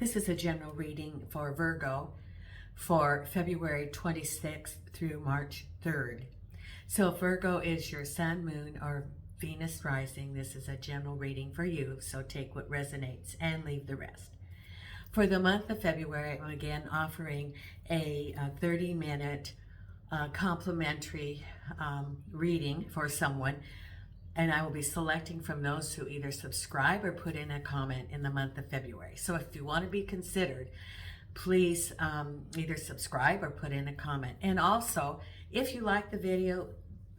This is a general reading for Virgo for February 26th through March 3rd. So if Virgo is your sun, moon, or Venus rising, this is a general reading for you. So take what resonates and leave the rest. For the month of February, I'm again offering a 30-minute complimentary reading for someone. And I will be selecting from those who either subscribe or put in a comment in the month of February. So if you want to be considered, please either subscribe or put in a comment. And also, if you like the video,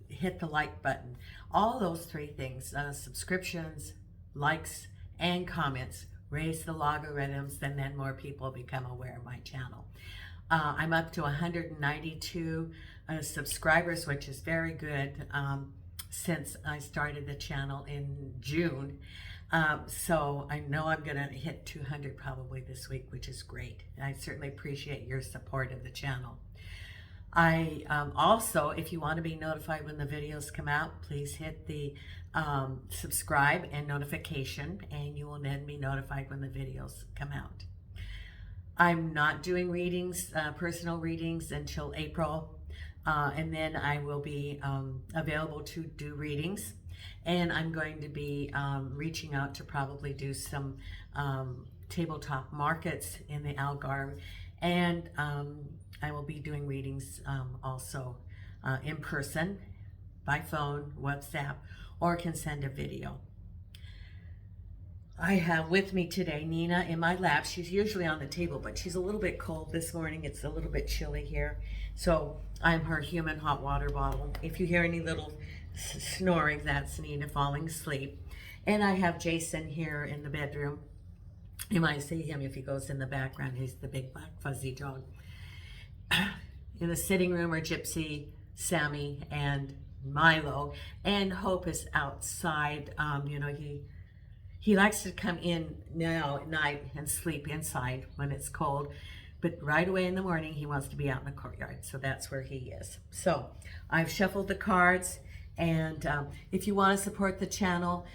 hit the like button. All those three things, subscriptions, likes, and comments, raise the logarithms, and then more people become aware of my channel. I'm up to 192 subscribers, which is very good. Since I started the channel in June. So I know I'm going to hit 200 probably this week, which is great. I certainly appreciate your support of the channel. I also, if you want to be notified when the videos come out, please hit the subscribe and notification, and you will then be notified when the videos come out. I'm not doing readings, personal readings, until April. And then I will be available to do readings, and I'm going to be reaching out to probably do some tabletop markets in the Algarve, and I will be doing readings also in person, by phone, WhatsApp, or can send a video. I have with me today Nina in my lap. She's usually on the table, but she's a little bit cold this morning. It's a little bit chilly here. So I'm her human hot water bottle. If you hear any little snoring, that's Nina falling asleep. And I have Jason here in the bedroom. You might see him if he goes in the background. He's the big black fuzzy dog. In the sitting room are Gypsy, Sammy, and Milo. And Hope is outside. He likes to come in now at night and sleep inside when it's cold. But right away in the morning, he wants to be out in the courtyard. So that's where he is. So I've shuffled the cards. And if you want to support the channel,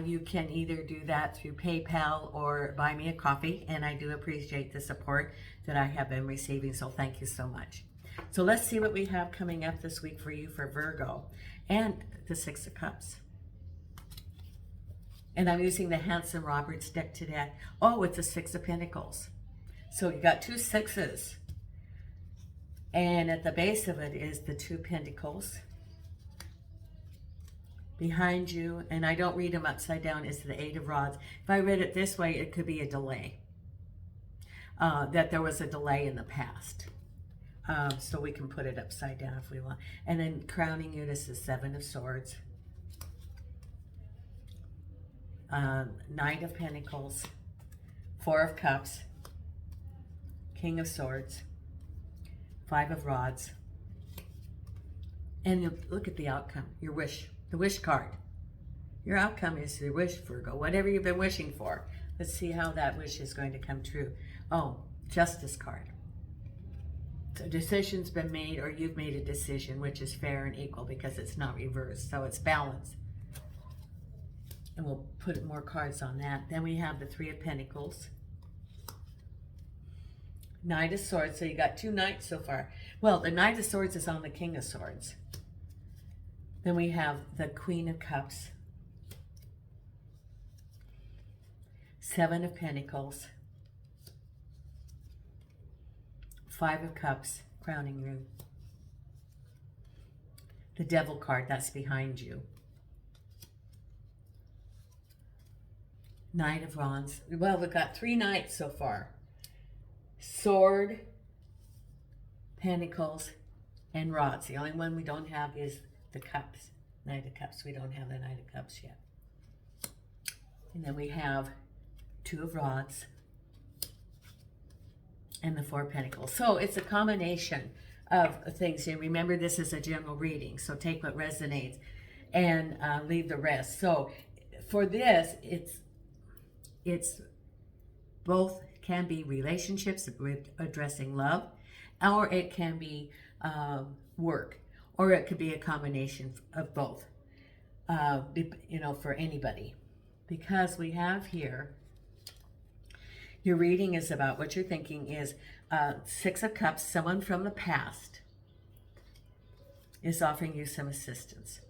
you can either do that through PayPal or buy me a coffee. And I do appreciate the support that I have been receiving. So thank you so much. So let's see what we have coming up this week for you for Virgo. And the Six of Cups. And I'm using the Hanson Roberts deck today. Oh, it's a Six of Pentacles. So you got two sixes. And at the base of it is the two Pentacles. Behind you, and I don't read them upside down, is the Eight of Rods. If I read it this way, it could be a delay. That there was a delay in the past. So we can put it upside down if we want. And then crowning you is the Seven of Swords. Knight of Pentacles, Four of Cups, King of Swords, Five of Rods, and you look at the outcome, your wish, the wish card. Your outcome is your wish, Virgo, whatever you've been wishing for. Let's see how that wish is going to come true. Oh, Justice card. So a decision's been made, or you've made a decision, which is fair and equal because it's not reversed, so it's balanced. And we'll put more cards on that. Then we have the Three of Pentacles. Knight of Swords. So you got two knights so far. Well, the Knight of Swords is on the King of Swords. Then we have the Queen of Cups. Seven of Pentacles. Five of Cups, crowning you. The Devil card, that's behind you. Knight of Wands. Well, we've got three knights so far. Sword, Pentacles, and Rods. The only one we don't have is the Cups. Knight of Cups. We don't have the Knight of Cups yet. And then we have Two of Rods and the Four of Pentacles. So it's a combination of things. And remember, this is a general reading. So take what resonates and leave the rest. So for this, it's both can be relationships with addressing love, or it can be work, or it could be a combination of both, for anybody. Because we have here, Your reading is about, what you're thinking is Six of Cups, someone from the past is offering you some assistance.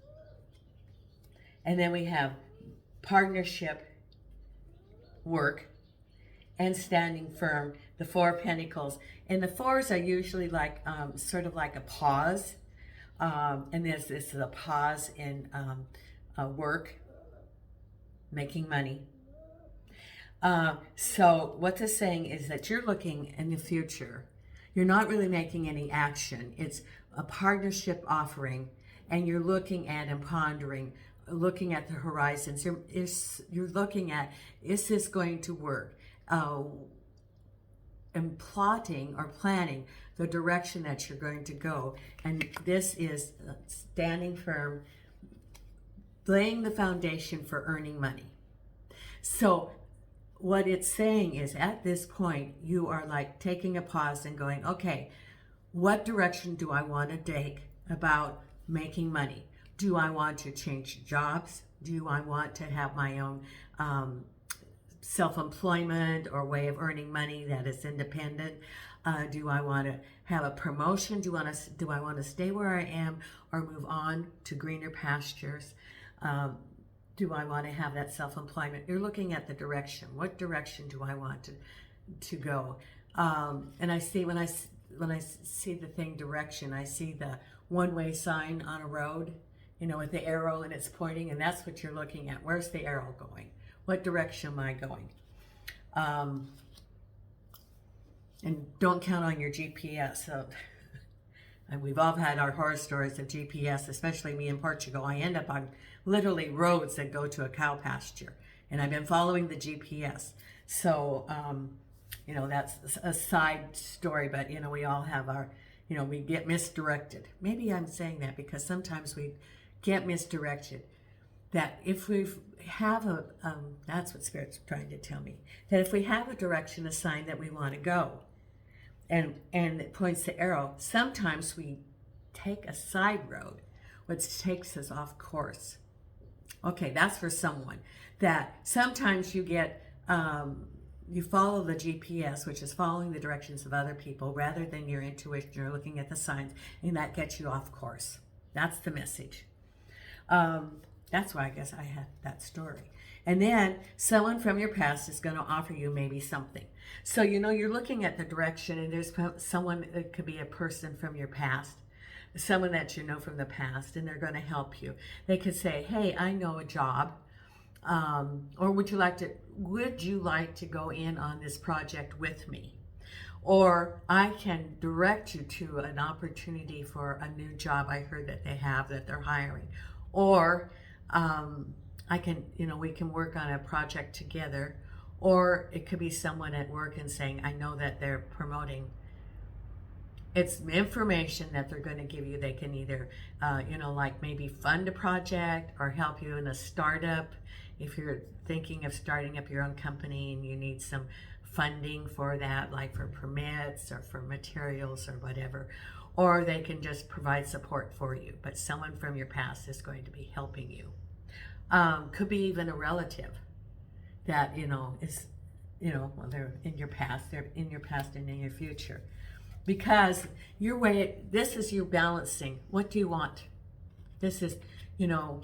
And then we have partnership, work, and standing firm, the Four of Pentacles. And the fours are usually like, sort of like a pause. And this is a pause in work, making money. So what this is saying is that you're looking in the future. You're not really making any action. It's a partnership offering, and you're looking at and pondering, looking at the horizons. You're looking at, is this going to work? And plotting or planning the direction that you're going to go. And this is standing firm, laying the foundation for earning money. So what it's saying is, at this point, you are like taking a pause and going, okay, what direction do I want to take about making money? Do I want to change jobs? Do I want to have my own self-employment or way of earning money that is independent? Do I want to have a promotion? Do I want to stay where I am or move on to greener pastures? Do I want to have that self-employment? You're looking at the direction. What direction do I want to go? And I see, when I see the thing direction, I see the one-way sign on a road, you know, with the arrow and it's pointing, and that's what you're looking at. Where's the arrow going? What direction am I going? And don't count on your GPS. So, and we've all had our horror stories of GPS, especially me in Portugal. I end up on literally roads that go to a cow pasture, and I've been following the GPS. So, you know, that's a side story, but, you know, we all have our, you know, we get misdirected. Maybe I'm saying that because sometimes we get misdirected. That if we have a, that's what Spirit's trying to tell me, that if we have a direction, a sign that we want to go, and it points the arrow, sometimes we take a side road, which takes us off course. Okay, that's for someone. That sometimes you get, you follow the GPS, which is following the directions of other people rather than your intuition. You're looking at the signs, and that gets you off course. That's the message. That's why I guess I had that story. And then someone from your past is going to offer you maybe something. So, you know, you're looking at the direction, and there's someone, it could be a person from your past, someone that you know from the past, and they're going to help you. They could say, hey, I know a job. Or would you like to go in on this project with me? Or I can direct you to an opportunity for a new job I heard that they have, that they're hiring. Or I can, you know, we can work on a project together. Or it could be someone at work and saying, I know that they're promoting. It's information that they're going to give you. They can either, you know, like maybe fund a project or help you in a startup. If you're thinking of starting up your own company and you need some funding for that, like for permits or for materials or whatever, or they can just provide support for you. But someone from your past is going to be helping you. Could be even a relative that, you know, is, you know, well, they're in your past and in your future. Because your way, this is you balancing. What do you want? This is, you know,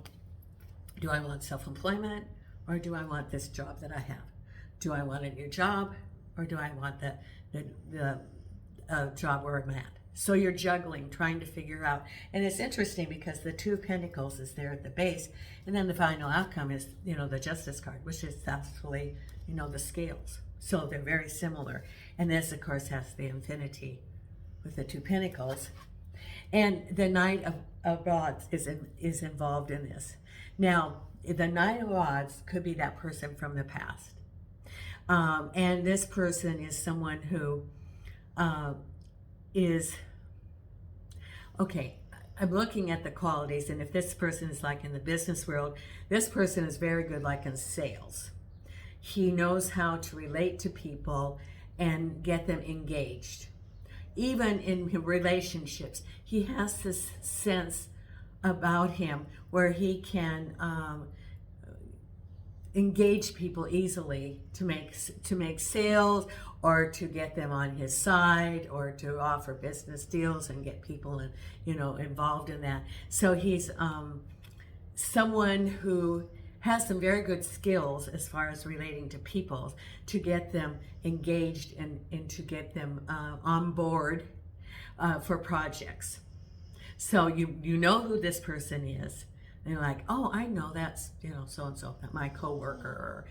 do I want self-employment, or do I want this job that I have? Do I want a new job, or do I want the job where I'm at? So you're juggling, trying to figure out. And it's interesting because the Two of Pentacles is there at the base, and then the final outcome is, you know, the Justice card, which is actually, you know, the scales. So they're very similar. And this, of course, has the infinity with the Two Pentacles. And the Knight of Rods is involved in this. Now, the Knight of Rods could be that person from the past. And this person is someone who is, okay, I'm looking at the qualities, and if this person is like in the business world, this person is very good like in sales. He knows how to relate to people and get them engaged. Even in relationships, he has this sense about him where he can engage people easily to make sales, or to get them on his side, or to offer business deals and get people involved in that. So he's someone who has some very good skills as far as relating to people, to get them engaged and to get them on board for projects. So you know who this person is. And you're like, oh, I know that's, so-and-so, my coworker, or,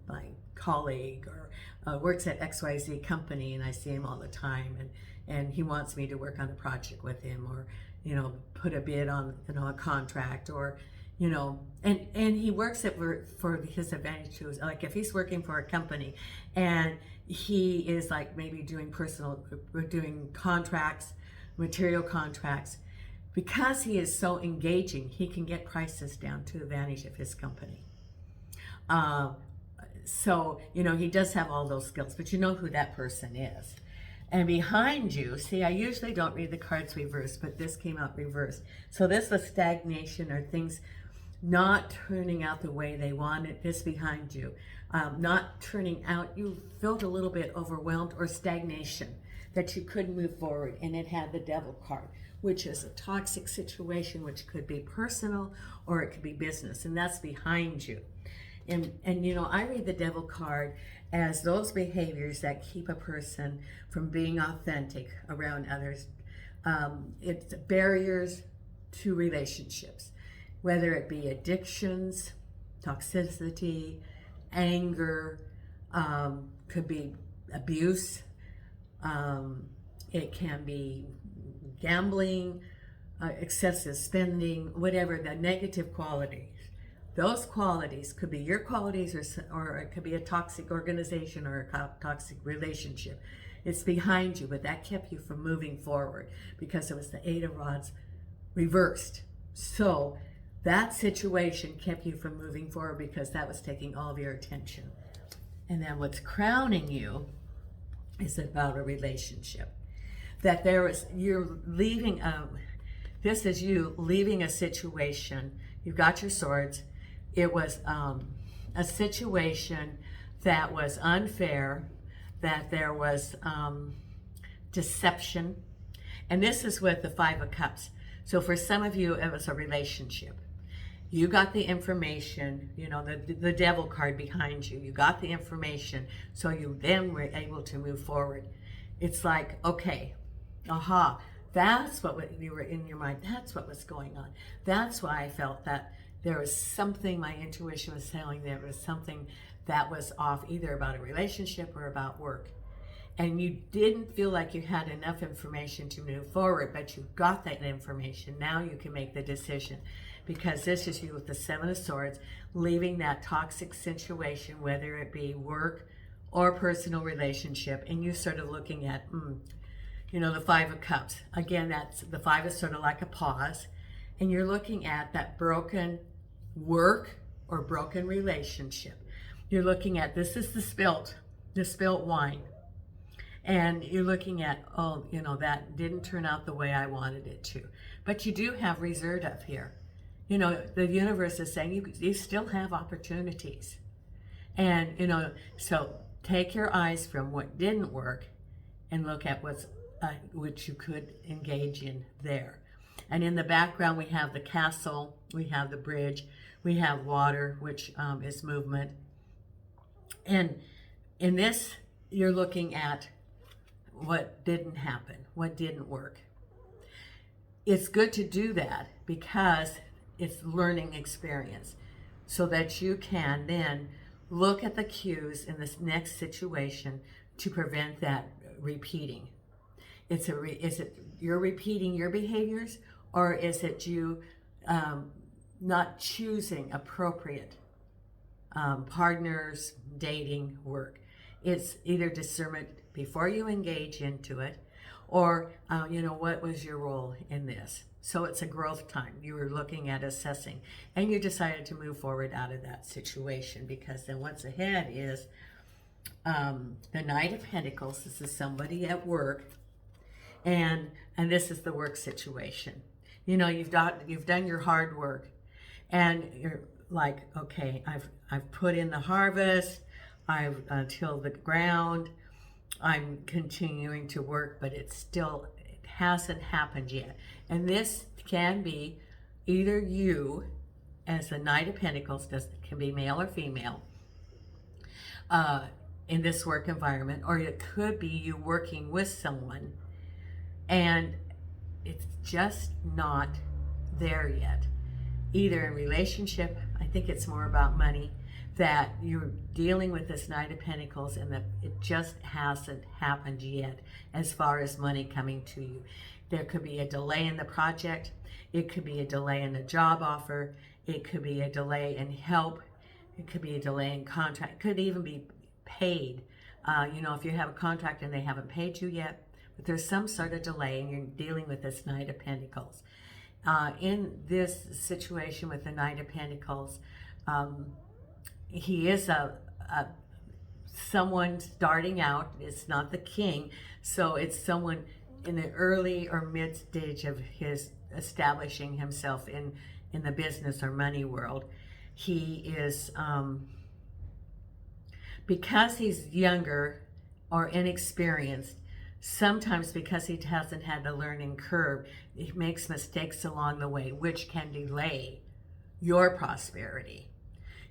my colleague, or works at XYZ company, and I see him all the time, and he wants me to work on a project with him, or, put a bid on, a contract, or, and he works it for his advantage too. Like if he's working for a company and he is like maybe doing contracts, material contracts, because he is so engaging, he can get prices down to the advantage of his company. So, he does have all those skills, but you know who that person is. And behind you, see, I usually don't read the cards reversed, but this came out reversed. So this was stagnation, or things not turning out the way they wanted. This behind you, not turning out, you felt a little bit overwhelmed, or stagnation, that you couldn't move forward. And it had the Devil card, which is a toxic situation, which could be personal or it could be business, and that's behind you. And I read the Devil card as those behaviors that keep a person from being authentic around others. It's barriers to relationships, whether it be addictions, toxicity, anger, could be abuse, it can be gambling, excessive spending, whatever the negative qualities. Those qualities could be your qualities, or it could be a toxic organization or a toxic relationship. It's behind you, but that kept you from moving forward because it was the Eight of Rods reversed. So that situation kept you from moving forward because that was taking all of your attention. And then what's crowning you is about a relationship. That you're leaving, this is you leaving a situation. You've got your swords. It was a situation that was unfair, that there was deception. And this is with the Five of Cups. So for some of you, it was a relationship. You got the information, the Devil card behind you. You got the information, so you then were able to move forward. It's like, okay, aha, that's what you were in your mind. That's what was going on. That's why I felt that there was something, my intuition was telling there was something that was off, either about a relationship or about work. And you didn't feel like you had enough information to move forward, but you got that information. Now you can make the decision, because this is you with the Seven of Swords, leaving that toxic situation, whether it be work or personal relationship, and you sort of looking at, the Five of Cups. Again, that's the five is sort of like a pause, and you're looking at that broken work or broken relationship. You're looking at, this is the spilt wine. And you're looking at, that didn't turn out the way I wanted it to. But you do have reserve up here. The universe is saying you still have opportunities. And, so take your eyes from what didn't work and look at which you could engage in there. And in the background, we have the castle, we have the bridge, we have water, which is movement. And in this, you're looking at what didn't happen, what didn't work. It's good to do that because it's learning experience, so that you can then look at the cues in this next situation to prevent that repeating. Is it you're repeating your behaviors, or is it you not choosing appropriate partners, dating, work? It's either discernment before you engage into it, or what was your role in this? So it's a growth time. You were looking at assessing, and you decided to move forward out of that situation, because then what's ahead is the Knight of Pentacles. This is somebody at work, and this is the work situation. You've done your hard work, and you're like, okay, I've put in the harvest, I've tilled the ground, I'm continuing to work, but it hasn't happened yet. And this can be either you as the Knight of Pentacles, can be male or female, in this work environment, or it could be you working with someone and it's just not there yet. Either in relationship, I think it's more about money, that you're dealing with this Knight of Pentacles and that it just hasn't happened yet as far as money coming to you. There could be a delay in the project. It could be a delay in a job offer. It could be a delay in help. It could be a delay in contract. It could even be paid. If you have a contract and they haven't paid you yet, but there's some sort of delay and you're dealing with this Knight of Pentacles. In this situation with the Knight of Pentacles, he is someone starting out. It's not the king, so it's someone in the early or mid stage of his establishing himself in the business or money world. He is, because he's younger or inexperienced, sometimes because he hasn't had the learning curve, he makes mistakes along the way, which can delay your prosperity.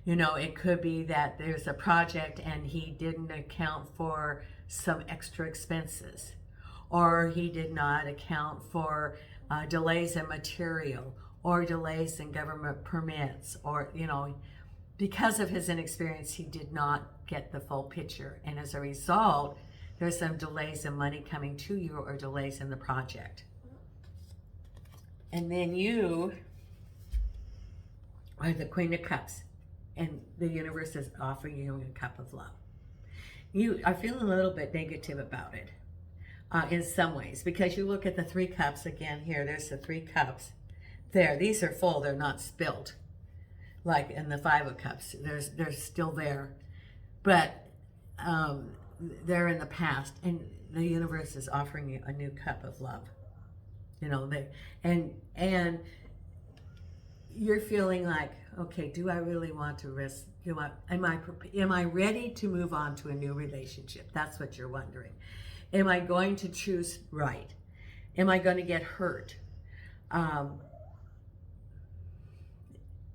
It could be that there's a project and he didn't account for some extra expenses, or he did not account for delays in material, or delays in government permits, or, because of his inexperience, he did not get the full picture. And as a result, there's some delays in money coming to you or delays in the project. And then you are the Queen of Cups, and the universe is offering you a cup of love. You are feeling a little bit negative about it in some ways, because you look at the 3 cups again here. There's the 3 cups there. These are full. They're not spilled like in the 5 of Cups. They're still there, but they're in the past, and the universe is offering you a new cup of love. And you're feeling like, okay, do I really want to risk? Am I ready to move on to a new relationship? That's what you're wondering. Am I going to choose right? Am I going to get hurt?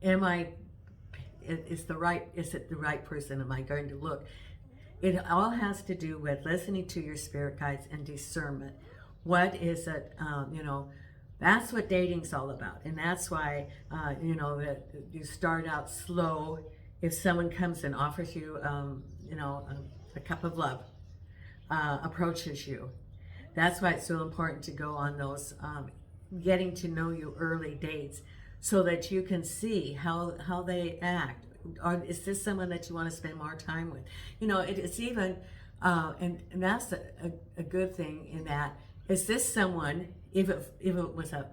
Is it the right person? Am I going to look? It all has to do with listening to your spirit guides and discernment. What is it? That's what dating's all about. And that's why, that you start out slow. If someone comes and offers you, a cup of love, approaches you. That's why it's so important to go on those getting to know you early dates, so that you can see how they act. Or is this someone that you want to spend more time with? It's even, and that's a good thing in that. Is this someone, if it was a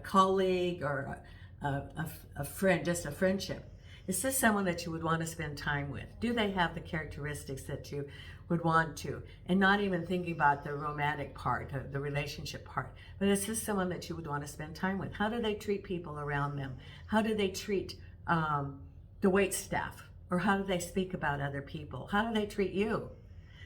colleague or a friend, just a friendship, is this someone that you would want to spend time with? Do they have the characteristics that you would want to? And not even thinking about the romantic part, the relationship part, but is this someone that you would want to spend time with? How do they treat people around them? How do they treat the wait staff? Or how do they speak about other people? How do they treat you?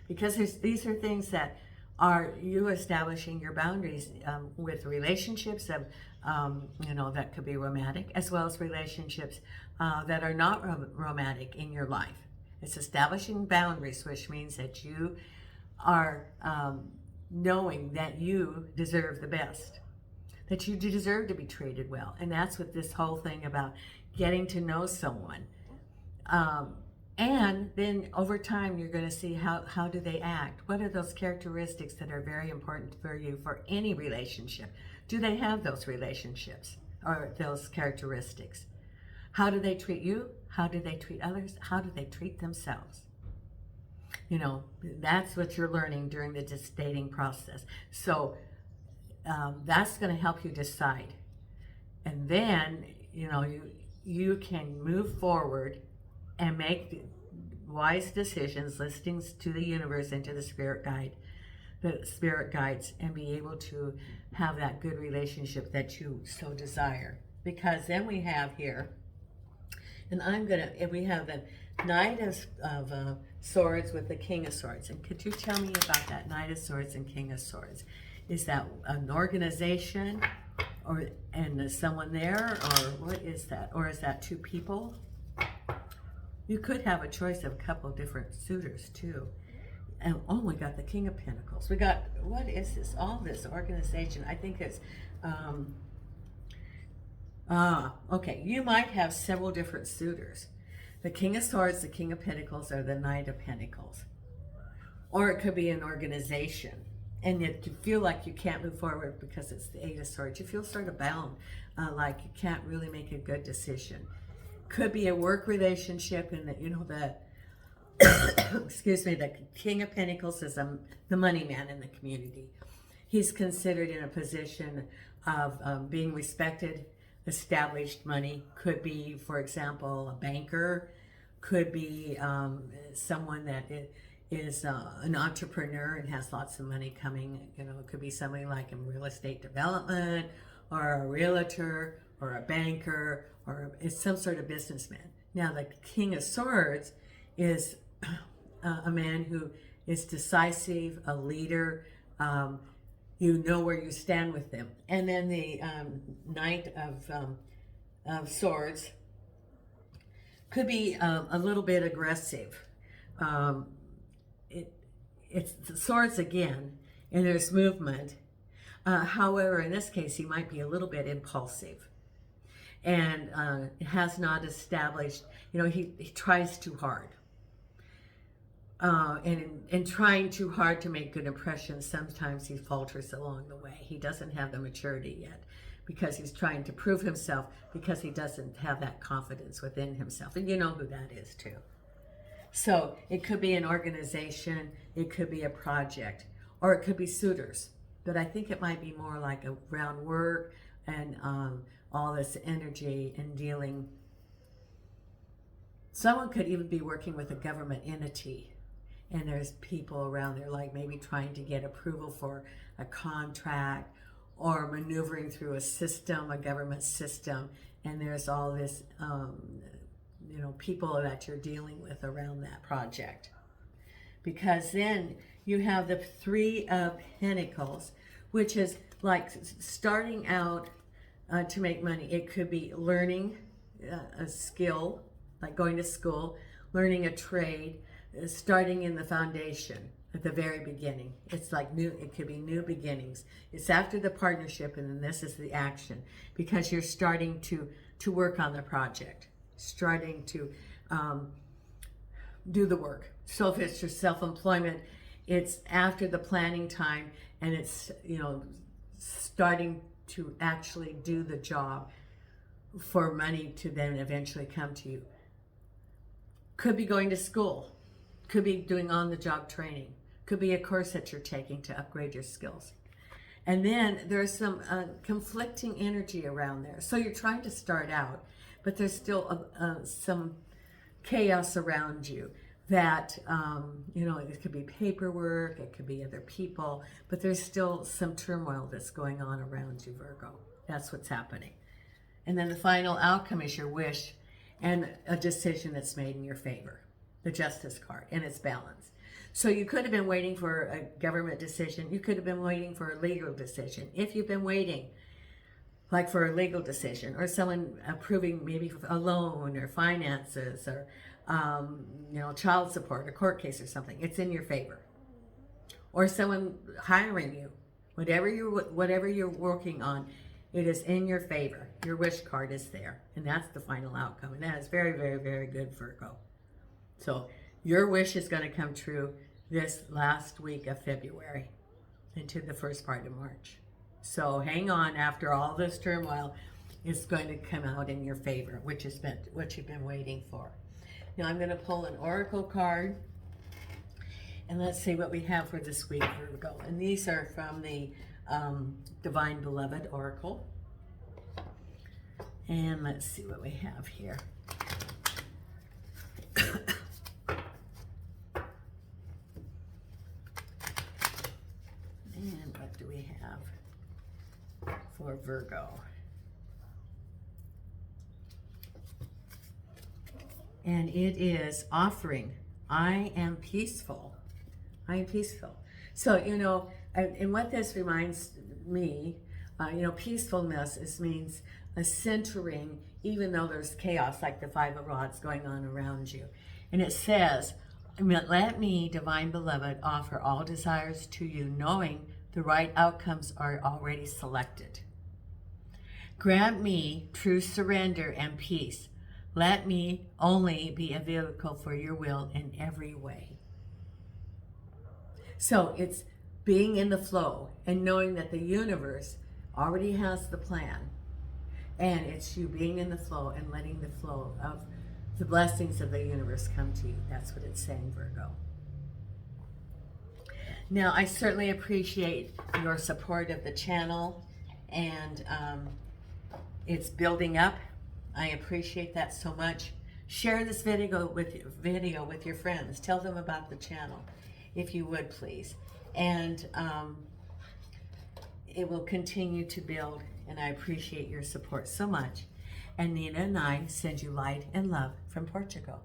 Because these are things that are you establishing your boundaries with relationships of, that could be romantic, as well as relationships that are not romantic in your life. It's establishing boundaries, which means that you are knowing that you deserve the best, that you deserve to be treated well. And that's what this whole thing about getting to know someone. And then over time, you're going to see how do they act? What are those characteristics that are very important for you for any relationship? Do they have those relationships or those characteristics? How do they treat you? How do they treat others? How do they treat themselves? That's what you're learning during the dating process. So that's going to help you decide. And then, you can move forward and make wise decisions, listening to the universe and to the spirit guides, and be able to have that good relationship that you so desire. because then we have here, and we have the Knight of Swords with the King of Swords. And could you tell me about that Knight of Swords and King of Swords? Is that an organization, and someone there, or what is that? Or is that two people? You could have a choice of a couple of different suitors too. And oh, we got the King of Pentacles. We got, what is this? All this organization. I think it's, okay. You might have several different suitors. The King of Swords, the King of Pentacles, or the Knight of Pentacles. Or it could be an organization. And you feel like you can't move forward because it's the Eight of Swords. You feel sort of bound, like you can't really make a good decision. Could be a work relationship, and that, you know, that excuse me, the King of Pentacles is the money man in the community. He's considered in a position of being respected, established money. Could be, for example, a banker. Could be someone that is an entrepreneur and has lots of money coming. You know, it could be somebody like in real estate development, or a realtor, or a banker, or is some sort of businessman. Now, the King of Swords is a man who is decisive, a leader. You know where you stand with them. And then the Knight of Swords could be a little bit aggressive. It's the swords again, and there's movement. However, in this case, he might be a little bit impulsive, and has not established, you know, he tries too hard. And in trying too hard to make good impressions, sometimes he falters along the way. He doesn't have the maturity yet because he's trying to prove himself, because he doesn't have that confidence within himself. And you know who that is too. So it could be an organization, it could be a project, or it could be suitors. But I think it might be more like around work and all this energy and dealing. Someone could even be working with a government entity, and there's people around there like maybe trying to get approval for a contract, or maneuvering through a system, a government system, and there's all this you know, people that you're dealing with around that project. Because then you have the Three of Pentacles, which is like starting out to make money. It could be learning a skill, like going to school, learning a trade, starting in the foundation at the very beginning. It's like new, it could be new beginnings. It's after the partnership, and then this is the action, because you're starting to work on the project, starting to do the work. So if it's your self-employment, it's after the planning time, and it's, you know, starting to actually do the job for money to then eventually come to you. Could be going to school, could be doing on-the-job training, could be a course that you're taking to upgrade your skills. And then there's some conflicting energy around there. So you're trying to start out, but there's still some chaos around you that, you know, it could be paperwork, it could be other people, but there's still some turmoil that's going on around you, Virgo. That's what's happening. And then the final outcome is your wish and a decision that's made in your favor, the Justice card, and it's balanced. So you could have been waiting for a government decision. You could have been waiting for a legal decision. If you've been waiting, like for a legal decision, or someone approving maybe a loan or finances, or you know, child support, a court case or something, it's in your favor. Or someone hiring you, whatever you're working on, it is in your favor. Your wish card is there, and that's the final outcome. And that is very, very, very good, Virgo. So your wish is going to come true this last week of February into the first part of March. So hang on, after all this turmoil, it's going to come out in your favor, which is what you've been waiting for. Now I'm going to pull an oracle card, and let's see what we have for this week, Virgo. And these are from the Divine Beloved Oracle. And let's see what we have here. And what do we have for Virgo? And it is offering, I am peaceful. I am peaceful. So, you know, and what this reminds me, you know, peacefulness means a centering, even though there's chaos like the Five of Rods going on around you. And it says, let me, divine beloved, offer all desires to you, knowing the right outcomes are already selected. Grant me true surrender and peace. Let me only be a vehicle for your will in every way. So it's being in the flow and knowing that the universe already has the plan. And it's you being in the flow and letting the flow of the blessings of the universe come to you. That's what it's saying, Virgo. Now, I certainly appreciate your support of the channel, and it's building up. I appreciate that so much. Share this video with your friends. Tell them about the channel, if you would, please. And it will continue to build, and I appreciate your support so much. And Nina and I send you light and love from Portugal.